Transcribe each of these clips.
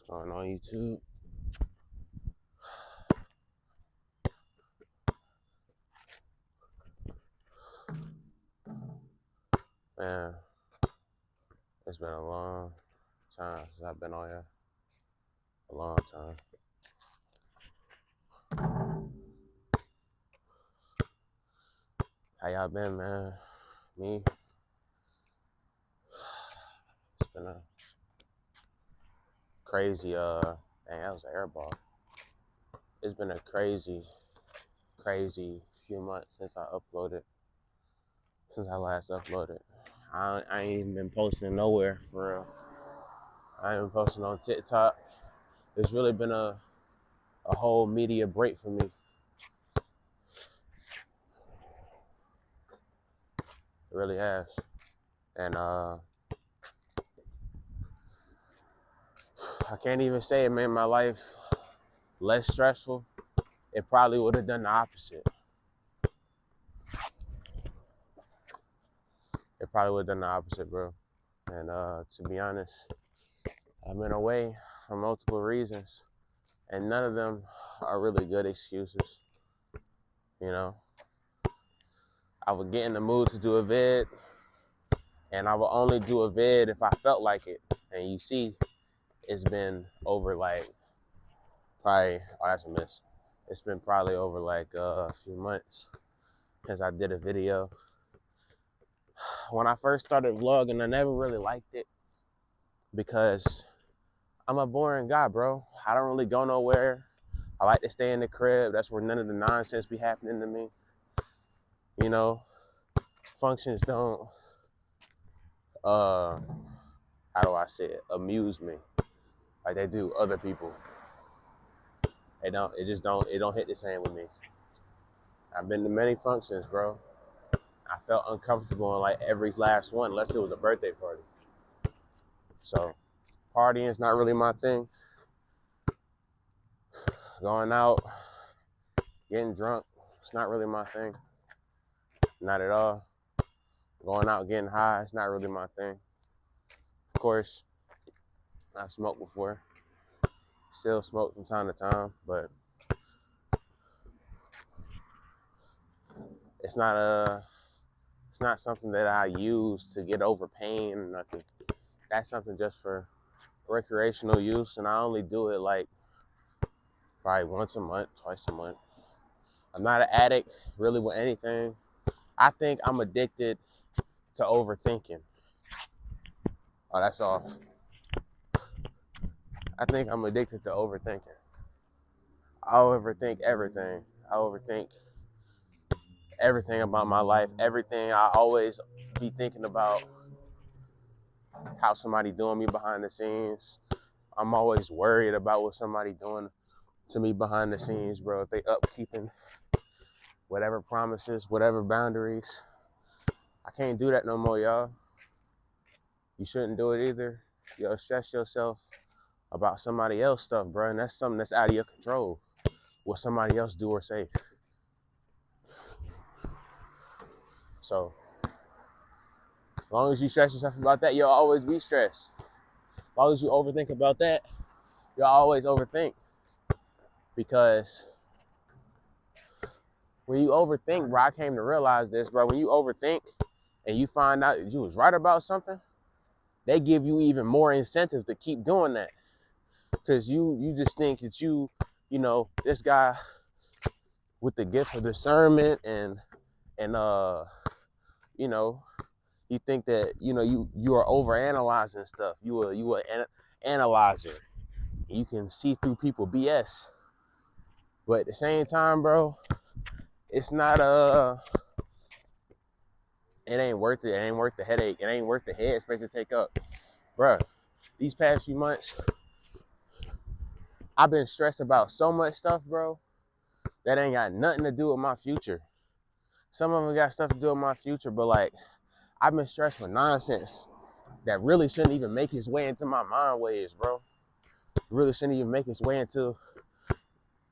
Going on YouTube. Man, it's been a long time since I've been on here. A long time. How y'all been, man? Me? It's been a crazy, dang, that was an air ball. It's been a crazy few months since I last uploaded. I ain't even been posting nowhere, for real. I ain't been posting on TikTok. It's really been a whole media break for me. It really has. And I can't even say it made my life less stressful. It probably would have done the opposite. It probably would have done the opposite, bro. And to be honest, I've been away for multiple reasons, and none of them are really good excuses. You know, I would get in the mood to do a vid, and I would only do a vid if I felt like it. And you see, it's been over like probably, oh, that's a miss. It's been probably over like a few months since I did a video. When I first started vlogging, I never really liked it because I'm a boring guy, bro. I don't really go nowhere. I like to stay in the crib. That's where none of the nonsense be happening to me. You know, functions don't, how do I say it, amuse me like they do other people. It don't hit the same with me. I've been to many functions, bro. I felt uncomfortable in like every last one, unless it was a birthday party. So partying is not really my thing. Going out, getting drunk, it's not really my thing. Not at all. Going out getting high, it's not really my thing. Of course, I've smoked before. Still smoke from time to time, but it's not something that I use to get over pain or nothing. That's something just for recreational use, and I only do it like probably once a month, twice a month. I'm not an addict really with anything. I think I'm addicted to overthinking. Oh, that's off. I think I'm addicted to overthinking. I overthink everything. I overthink everything about my life. Everything. I always be thinking about how somebody doing me behind the scenes. I'm always worried about what somebody doing to me behind the scenes, bro. If they upkeeping whatever promises, whatever boundaries. I can't do that no more, y'all. You shouldn't do it either. Yo, stress yourself about somebody else stuff, bro. And that's something that's out of your control. What somebody else do or say. So, as long as you stress yourself about that, you'll always be stressed. As long as you overthink about that, you'll always overthink. Because when you overthink, bro, I came to realize this, bro. When you overthink and you find out you was right about something, they give you even more incentive to keep doing that. Because you just think that you know, this guy with the gift of discernment and you know, you think that, you know, you are overanalyzing stuff. You are an analyzer. You can see through people BS. But at the same time, bro, it's not it ain't worth it. It ain't worth the headache. It ain't worth the headspace to take up. Bro, these past few months, I've been stressed about so much stuff, bro, that ain't got nothing to do with my future. Some of them got stuff to do with my future, but like, I've been stressed for nonsense that really shouldn't even make its way into my mind waves, bro. Really shouldn't even make its way into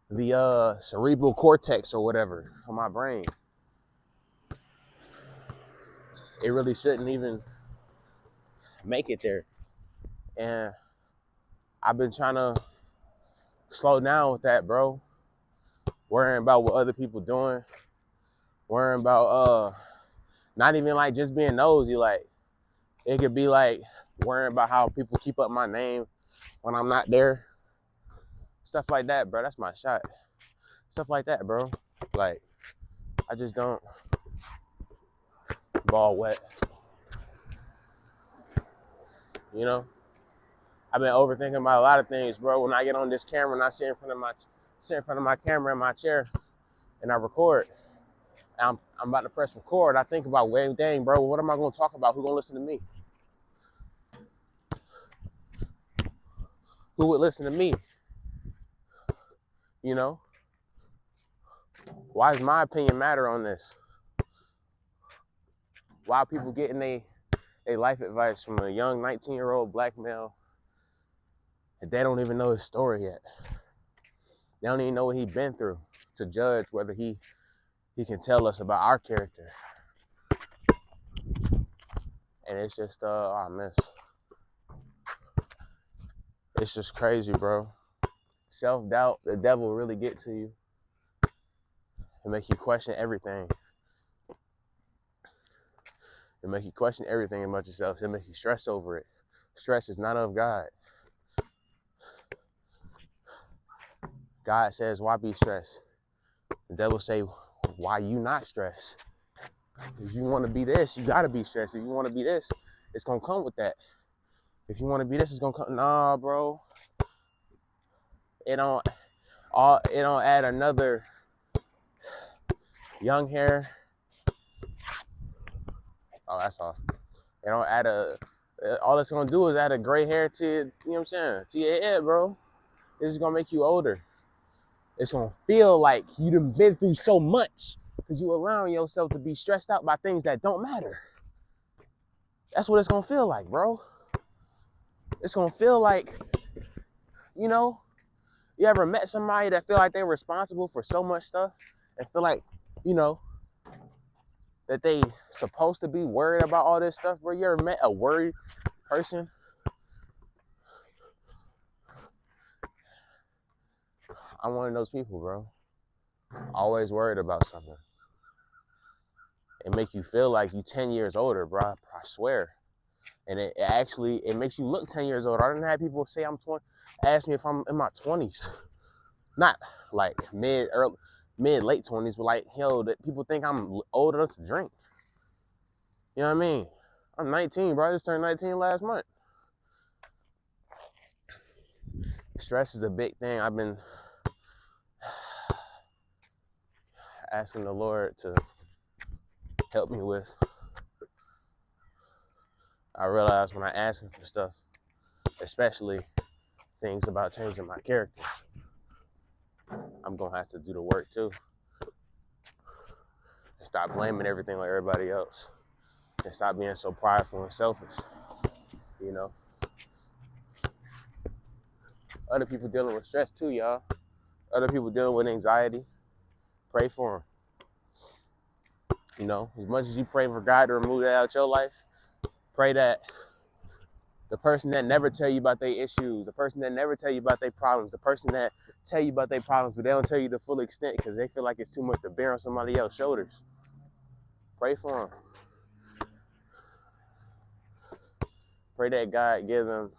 the cerebral cortex or whatever of my brain. It really shouldn't even make it there. And I've been trying to slow down with that, bro. Worrying about what other people doing. Worrying about not even like just being nosy. Like it could be like worrying about how people keep up my name when I'm not there. Stuff like that, bro. That's my shot. Stuff like that, bro. Like I just don't ball wet. You know? I've been overthinking about a lot of things, bro. When I get on this camera and I sit in front of my camera in my chair and I record, and I'm about to press record, I think about, well, dang, bro, what am I gonna talk about? Who gonna listen to me? Who would listen to me? You know? Why does my opinion matter on this? Why are people getting a life advice from a young 19-year-old black male and they don't even know his story yet? They don't even know what he's been through to judge whether he can tell us about our character. And it's just, it's just crazy, bro. Self-doubt, the devil will really get to you and make you question everything. It make you question everything about yourself. It make you stress over it. Stress is not of God. God says, why be stressed? The devil say, why you not stressed? If you want to be this, you got to be stressed. If you want to be this, it's going to come with that. If you want to be this, it's going to come. Nah, bro. It don't add another young hair. Oh, that's all. It don't add all it's going to do is add a gray hair to, you know what I'm saying, to your head, bro. It's just going to make you older. It's going to feel like you done been through so much because you allowing yourself to be stressed out by things that don't matter. That's what it's going to feel like, bro. It's going to feel like, you know, you ever met somebody that feel like they're responsible for so much stuff and feel like, you know, that they supposed to be worried about all this stuff, bro? You ever met a worried person? I'm one of those people, bro. Always worried about something. It make you feel like you 10 years older, bro. I swear. And it makes you look 10 years older. I didn't have people say I'm 20, ask me if I'm in my 20s. Not like mid, late 20s, but like, yo, that people think I'm old enough to drink. You know what I mean? I'm 19, bro. I just turned 19 last month. Stress is a big thing. I've been asking the Lord to help me with. I realized when I ask him for stuff, especially things about changing my character, I'm gonna have to do the work too. And stop blaming everything like everybody else. And stop being so prideful and selfish, you know? Other people dealing with stress too, y'all. Other people dealing with anxiety. Pray for them. You know, as much as you pray for God to remove that out of your life, pray that the person that never tell you about their issues, the person that never tell you about their problems, the person that tell you about their problems, but they don't tell you the full extent because they feel like it's too much to bear on somebody else's shoulders. Pray for them. Pray that God give them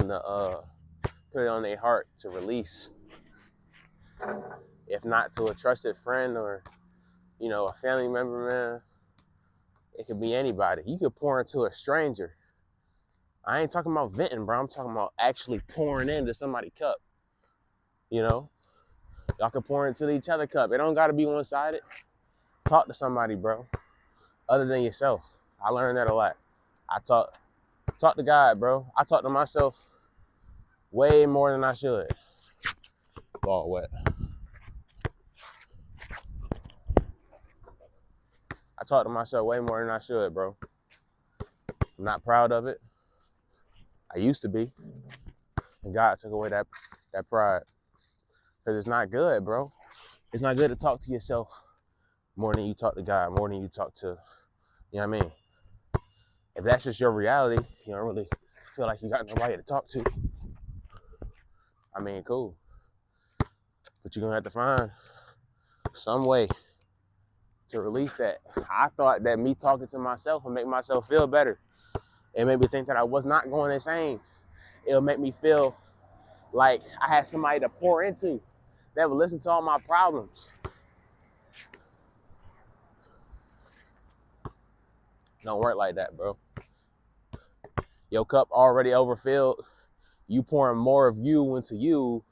the put it on their heart to release. If not to a trusted friend or, you know, a family member, man. It could be anybody. You could pour into a stranger. I ain't talking about venting, bro. I'm talking about actually pouring into somebody's cup. You know? Y'all can pour into each other's cup. It don't got to be one-sided. Talk to somebody, bro. Other than yourself. I learned that a lot. I talk to God, bro. I talk to myself way more than I should. Ball wet. I talk to myself way more than I should, bro. I'm not proud of it. I used to be. And God took away that pride. Because it's not good, bro. It's not good to talk to yourself more than you talk to God, more than you talk to, you know what I mean? If that's just your reality, you don't really feel like you got nobody to talk to, I mean, cool. But you're gonna have to find some way to release that. I thought that me talking to myself would make myself feel better. It made me think that I was not going insane. It'll make me feel like I had somebody to pour into that would listen to all my problems. Don't work like that, bro. Your cup already overfilled. You pouring more of you into you.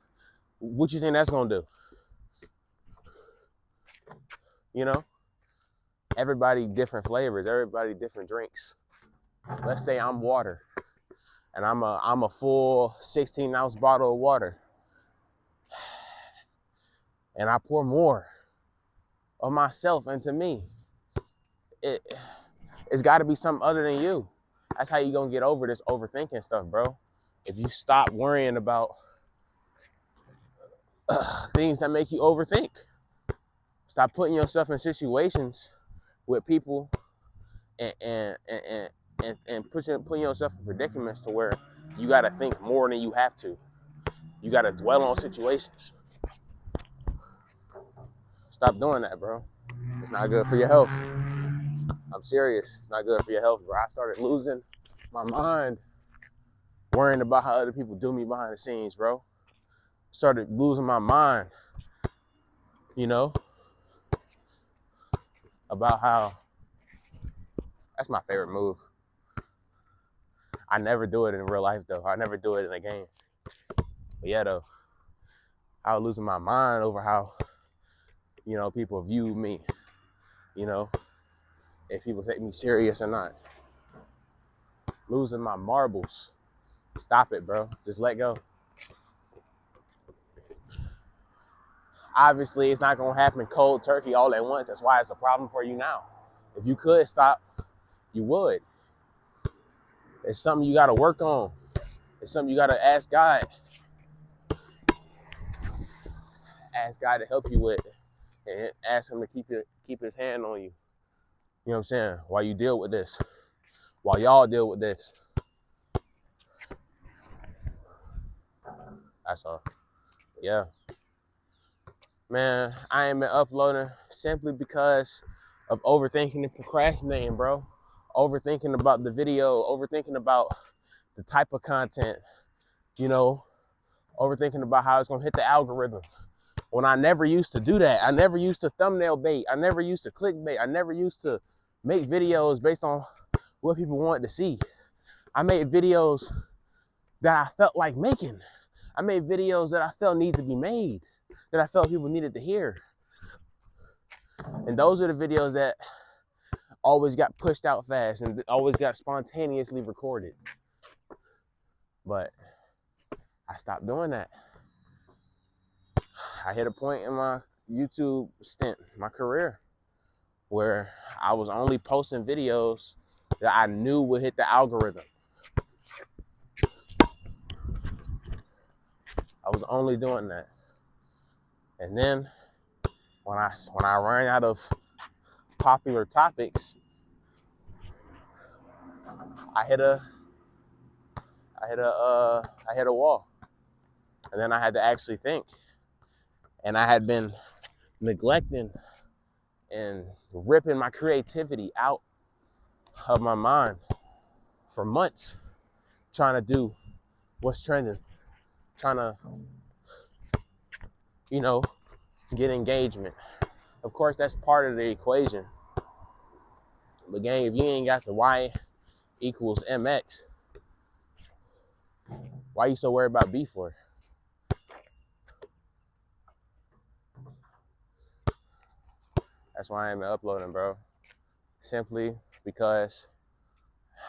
What you think that's gonna do? You know? Everybody different flavors, everybody different drinks. Let's say I'm water and I'm a full 16-ounce bottle of water. And I pour more of myself into me. It's gotta be something other than you. That's how you gonna get over this overthinking stuff, bro. If you stop worrying about things that make you overthink. Stop putting yourself in situations with people and putting yourself in predicaments to where you gotta think more than you have to. You gotta dwell on situations. Stop doing that, bro. It's not good for your health. I'm serious. It's not good for your health, bro. I started losing my mind worrying about how other people do me behind the scenes, bro. Started losing my mind, you know, about how, that's my favorite move. I never do it in real life, though. I never do it in a game. But yeah, though, I was losing my mind over how, you know, people view me, you know, if people take me serious or not. Losing my marbles. Stop it, bro. Just let go. Obviously, it's not going to happen cold turkey all at once. That's why it's a problem for you now. If you could stop, you would. It's something you got to work on. It's something you got to ask God. Ask God to help you with, and ask him to keep his hand on you. You know what I'm saying? While you deal with this. While y'all deal with this. That's all. Yeah. Man, I ain't been uploading simply because of overthinking and procrastinating, bro. Overthinking about the video, overthinking about the type of content, you know, overthinking about how it's gonna hit the algorithm. When I never used to do that. I never used to thumbnail bait. I never used to clickbait. I never used to make videos based on what people wanted to see. I made videos that I felt like making. I made videos that I felt needed to be made, that I felt people needed to hear. And those are the videos that always got pushed out fast and always got spontaneously recorded. But I stopped doing that. I hit a point in my YouTube stint, my career, where I was only posting videos that I knew would hit the algorithm. I was only doing that. And then when I ran out of popular topics, I hit a wall. And then I had to actually think. And I had been neglecting and ripping my creativity out of my mind for months, trying to do what's trending, trying to, you know, get engagement. Of course, that's part of the equation. But gang, if you ain't got the Y equals MX, why you so worried about B for? That's why I ain't been uploading, bro. Simply because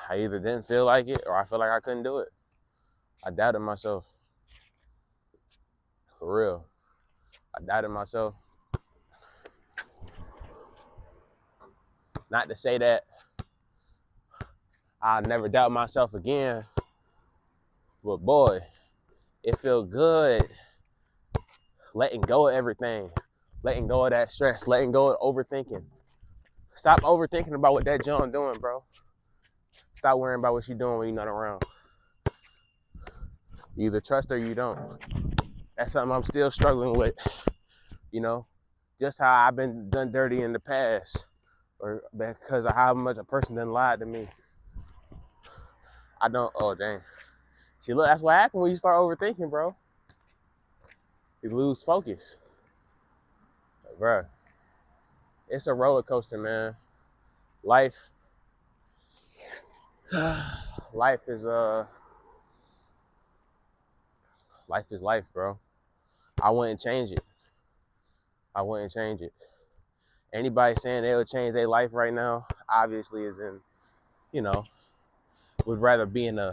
I either didn't feel like it or I feel like I couldn't do it. I doubted myself. For real. I doubted myself. Not to say that I'll never doubt myself again, but boy, it felt good letting go of everything, letting go of that stress, letting go of overthinking. Stop overthinking about what that John doing, bro. Stop worrying about what she's doing when you're not around. You either trust her or you don't. That's something I'm still struggling with, you know? Just how I've been done dirty in the past, or because of how much a person done lied to me. I don't, oh dang. See, look, that's what happens when you start overthinking, bro. You lose focus. Like, bro, it's a roller coaster, man. Life is life, bro. I wouldn't change it. Anybody saying they'll change their life right now, obviously is in, you know, would rather be in a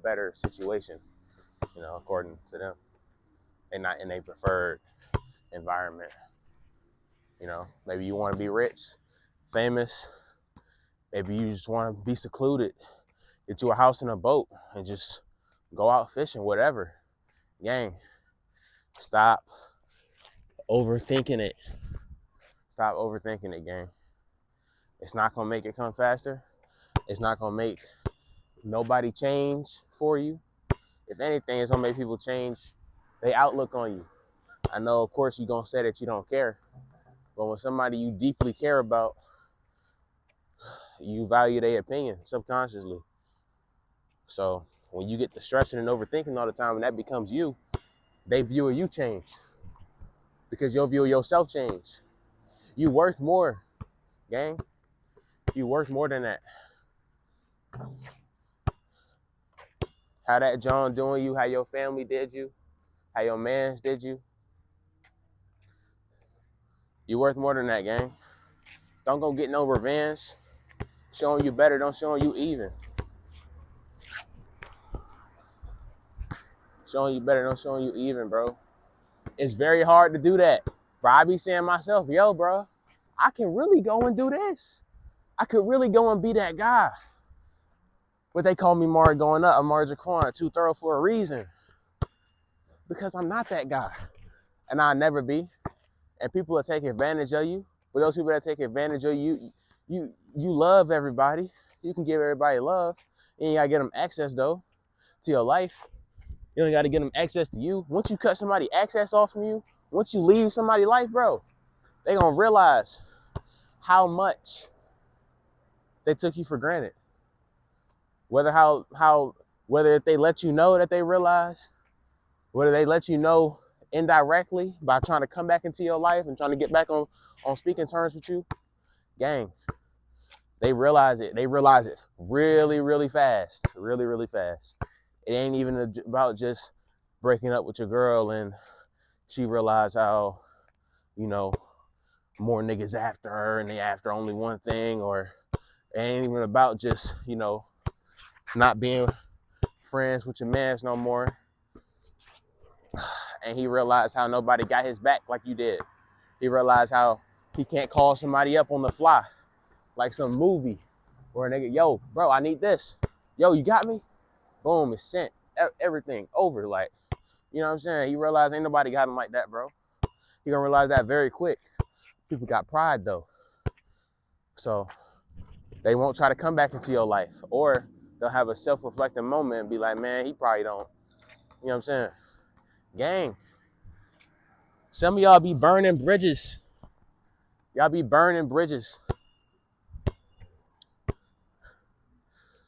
better situation, according to them, and not in a preferred environment. Maybe you want to be rich, famous. Maybe you just want to be secluded, get you a house and a boat, and just go out fishing, whatever. Gang, stop overthinking it. Stop overthinking it, gang. It's not going to make it come faster. It's not going to make nobody change for you. If anything, it's going to make people change their outlook on you. I know, of course, you're going to say that you don't care. But when somebody you deeply care about, you value their opinion subconsciously. So when you get to stressing and overthinking all the time and that becomes you, they view you change. Because your view of yourself change. You worth more, gang. You worth more than that. How that John doing you, how your family did you, how your mans did you. You worth more than that, gang. Don't go get no revenge. Showing you better, don't showing you even. Showing you better, don't showing you even, bro. It's very hard to do that. Bro, I be saying myself, yo, bro, I can really go and do this. I could really go and be that guy. But they call me Mari going up, Amari Jaquan, too thorough for a reason. Because I'm not that guy. And I'll never be. And people will take advantage of you. But those people that take advantage of you, you love everybody. You can give everybody love. You ain't gotta get them access though to your life. You ain't gotta get them access to you. Once you cut somebody access off from you, once you leave somebody's life, bro, they gonna realize how much they took you for granted. Whether if they let you know that they realize, whether they let you know indirectly by trying to come back into your life and trying to get back on speaking terms with you, gang, they realize it. They realize it really, really fast. Really, really fast. It ain't even about just breaking up with your girl and she realized how, more niggas after her and they after only one thing, or it ain't even about just, not being friends with your mans no more. And he realized how nobody got his back like you did. He realized how he can't call somebody up on the fly, like some movie where a nigga, yo, bro, I need this. Yo, you got me? Boom, it's sent. Everything over, like, you know what I'm saying? He realized ain't nobody got him like that, bro. He gonna realize that very quick. People got pride though. So they won't try to come back into your life, or they'll have a self-reflecting moment and be like, man, he probably don't. You know what I'm saying? Gang. Some of y'all be burning bridges. Y'all be burning bridges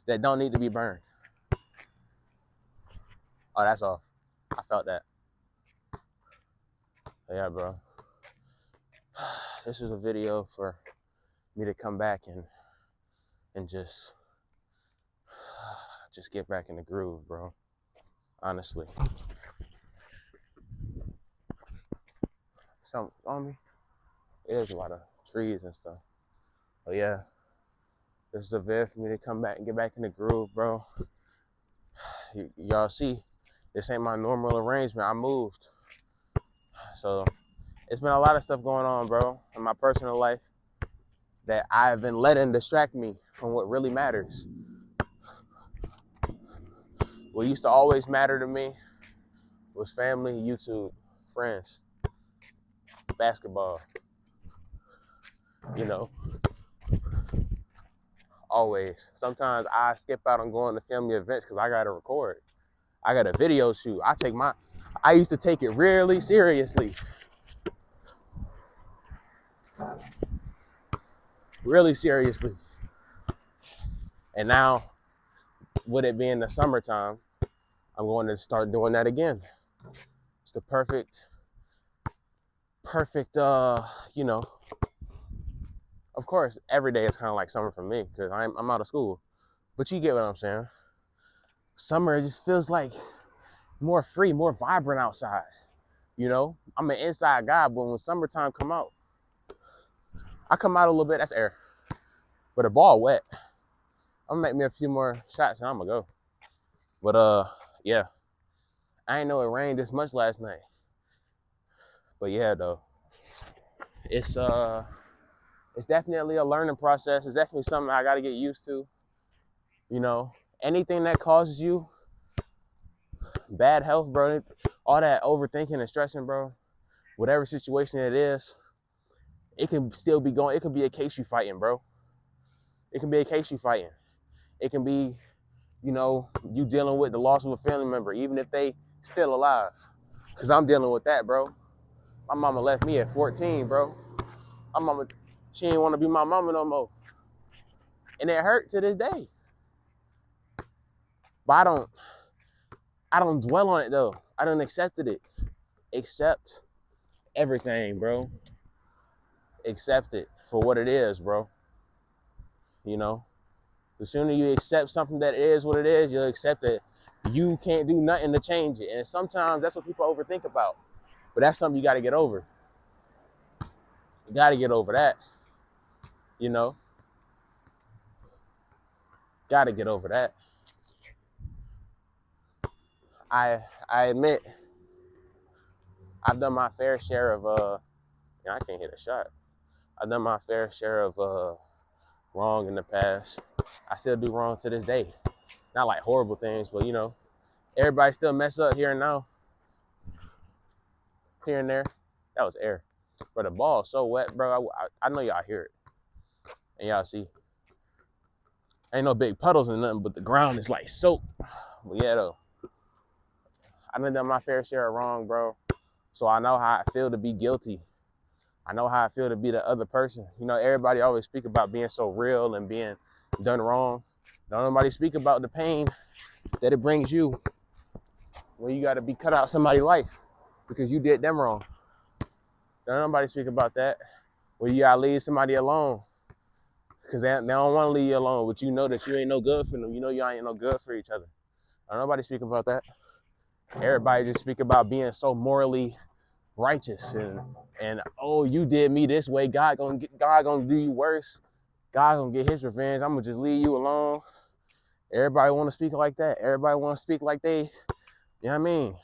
that don't need to be burned. Oh, that's off. I felt that. Yeah, bro. This was a video for me to come back and just get back in the groove, bro. Honestly. Something on me. There's a lot of trees and stuff. But yeah, this is a video for me to come back and get back in the groove, bro. Y'all see, this ain't my normal arrangement. I moved. So it's been a lot of stuff going on, bro, in my personal life that I've been letting distract me from what really matters. What used to always matter to me was family, YouTube, friends, basketball. you know, always. Sometimes I skip out on going to family events because I got to record. I got a video shoot. I used to take it really seriously. Really seriously. And now, with it being the summertime, I'm going to start doing that again. It's the perfect, you know, of course, every day is kind of like summer for me because I'm out of school. But you get what I'm saying. Summer just feels like more free, more vibrant outside. You know, I'm an inside guy, but when summertime come out, I come out a little bit, that's air. But the ball wet. I'm gonna make me a few more shots and I'm gonna go. But yeah. I ain't know it rained this much last night. But yeah though. It's definitely a learning process. It's definitely something I gotta get used to. You know, anything that causes you bad health, bro, all that overthinking and stressing, bro, whatever situation it is, it can still be going. It can be a case you fighting, bro. It can be a case you fighting. It can be, you know, you dealing with the loss of a family member, even if they still alive. Because I'm dealing with that, bro. My mama left me at 14, bro. My mama, she didn't want to be my mama no more. And it hurt to this day. But I don't dwell on it, though. I done accepted it. Accept everything, bro. Accept it for what it is, bro. You know? The sooner you accept something that is what it is, you'll accept that you can't do nothing to change it. And sometimes that's what people overthink about. But that's something you got to get over. You got to get over that. You know? Got to get over that. I admit, I've done my fair share of, I can't hit a shot. I've done my fair share of wrong in the past. I still do wrong to this day. Not like horrible things, but you know, everybody still mess up here and now. Here and there. That was air. But the ball is so wet, bro. I know y'all hear it. And y'all see. Ain't no big puddles or nothing, but the ground is like soaked. But yeah, though. I done my fair share of wrong, bro. So I know how I feel to be guilty. I know how I feel to be the other person. You know, everybody always speak about being so real and being done wrong. Don't nobody speak about the pain that it brings you when you got to be cut out of somebody's life because you did them wrong. Don't nobody speak about that. When you got to leave somebody alone because they don't want to leave you alone, but you know that you ain't no good for them. You know you ain't no good for each other. Don't nobody speak about that. Everybody just speak about being so morally righteous and oh, you did me this way, God gonna do you worse. God gonna get his revenge. I'm gonna just leave you alone. Everybody want to speak like that. Everybody want to speak like they, you know what I mean?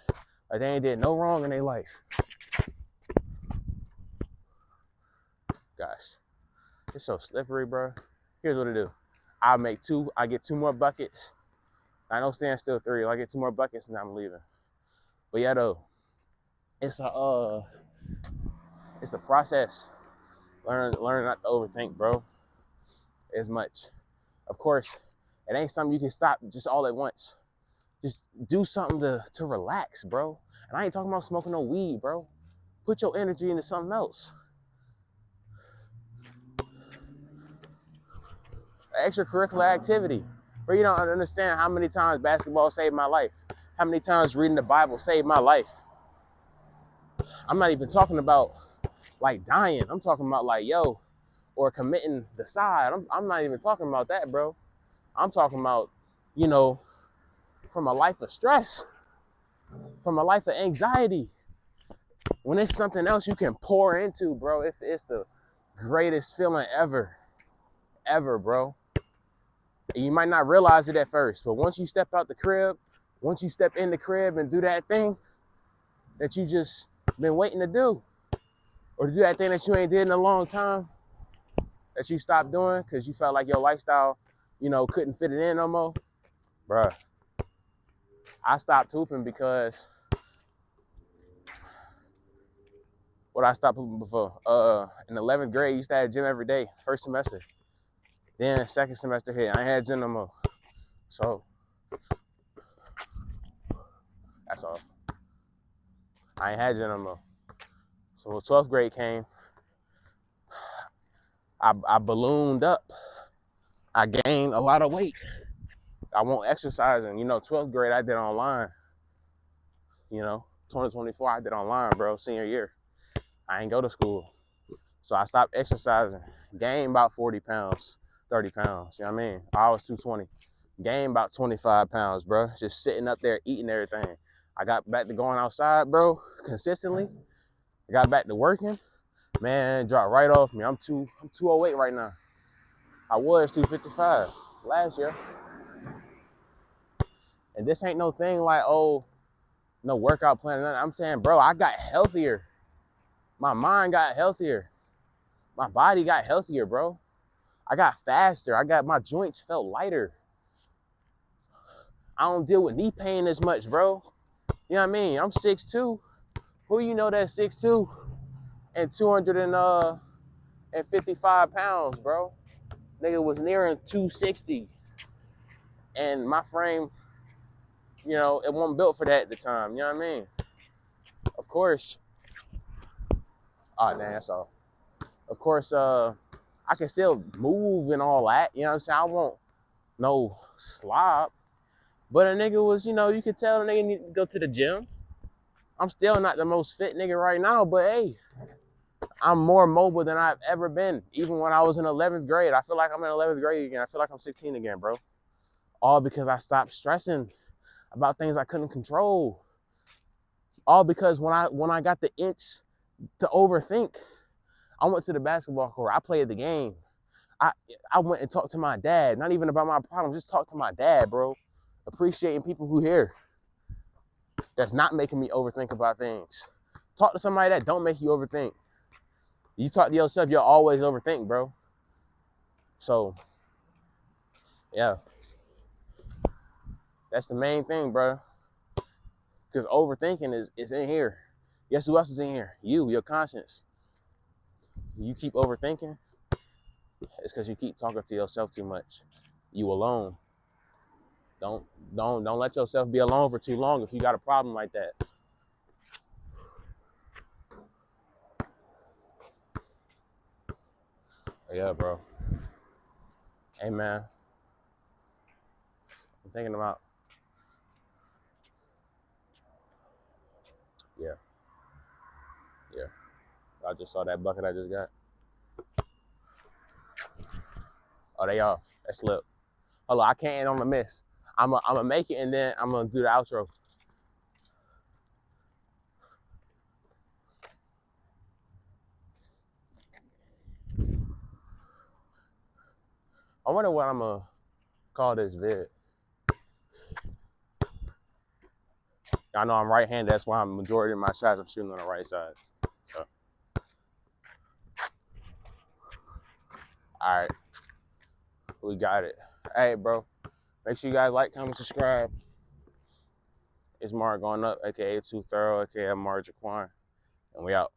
Like they ain't did no wrong in their life. Gosh, it's so slippery, bro. Here's what I do. I get 2 more buckets. I don't stand still 3. I get 2 more buckets and I'm leaving. But yeah, though, it's a process. Learn not to overthink, bro, as much. Of course, it ain't something you can stop just all at once. Just do something to relax, bro. And I ain't talking about smoking no weed, bro. Put your energy into something else. Extracurricular activity. Bro, you don't understand how many times basketball saved my life. How many times reading the Bible saved my life. I'm not even talking about like dying. I'm talking about like, or committing the side. I'm not even talking about that, bro. I'm talking about, you know, from a life of stress, from a life of anxiety. When it's something else you can pour into, bro, it's the greatest feeling ever, bro. And you might not realize it at first, but once you step out the crib, once you step in the crib and do that thing that you just been waiting to do, or to do that thing that you ain't did in a long time, that you stopped doing because you felt like your lifestyle, you know, couldn't fit it in no more, bruh. I stopped hooping because What I stopped pooping before? In 11th grade, used to have gym every day, first semester. Then second semester hit, I ain't had gym no more. So that's all. I ain't had gym no more. So when 12th grade came, I ballooned up. I gained a lot of weight. I won't exercise, and 12th grade I did online. 2024 I did online, bro. Senior year, I ain't go to school, so I stopped exercising. Gained about 40 pounds, 30 pounds. You know what I mean? I was 220. Gained about 25 pounds, bro. Just sitting up there eating everything. I got back to going outside, bro, consistently. I got back to working. Man, dropped right off me. I'm 208 right now. I was 255 last year. And this ain't no thing like, oh, no workout plan or nothing. I'm saying, bro, I got healthier. My mind got healthier. My body got healthier, bro. I got faster. My joints felt lighter. I don't deal with knee pain as much, bro. You know what I mean? I'm 6'2". Who you know that's 6'2" and 255 pounds, bro? Nigga was nearing 260. And my frame, it wasn't built for that at the time. You know what I mean? Of course. Oh, damn, that's all. Of course, I can still move and all that. You know what I'm saying? I won't no slob. But a nigga was, you could tell a nigga need to go to the gym. I'm still not the most fit nigga right now, but hey, I'm more mobile than I've ever been. Even when I was in 11th grade, I feel like I'm in 11th grade again. I feel like I'm 16 again, bro. All because I stopped stressing about things I couldn't control. All because when I got the itch to overthink, I went to the basketball court. I played the game. I went and talked to my dad, not even about my problems, just talk to my dad, bro. Appreciating people who here. That's not making me overthink about things. Talk to somebody that don't make you overthink. You talk to yourself, you'll always overthink, bro. So, yeah. That's the main thing, bro. Because overthinking is in here. Guess who else is in here? You, your conscience. You keep overthinking, it's because you keep talking to yourself too much. You alone. Don't let yourself be alone for too long if you got a problem like that. Yeah, bro. Hey, man. I'm thinking about. Yeah. I just saw that bucket I just got. Oh, they off. That slipped. Hold on, I can't end on the miss. I'm gonna make it and then I'm gonna do the outro. I wonder what I'm gonna call this vid. I know I'm right-handed. That's why majority of my shots I'm shooting on the right side. So, all right, we got it. Hey, bro, make sure you guys like, comment, subscribe. It's Mark going up, aka Too Thorough, aka Mark Jaquan, and we out.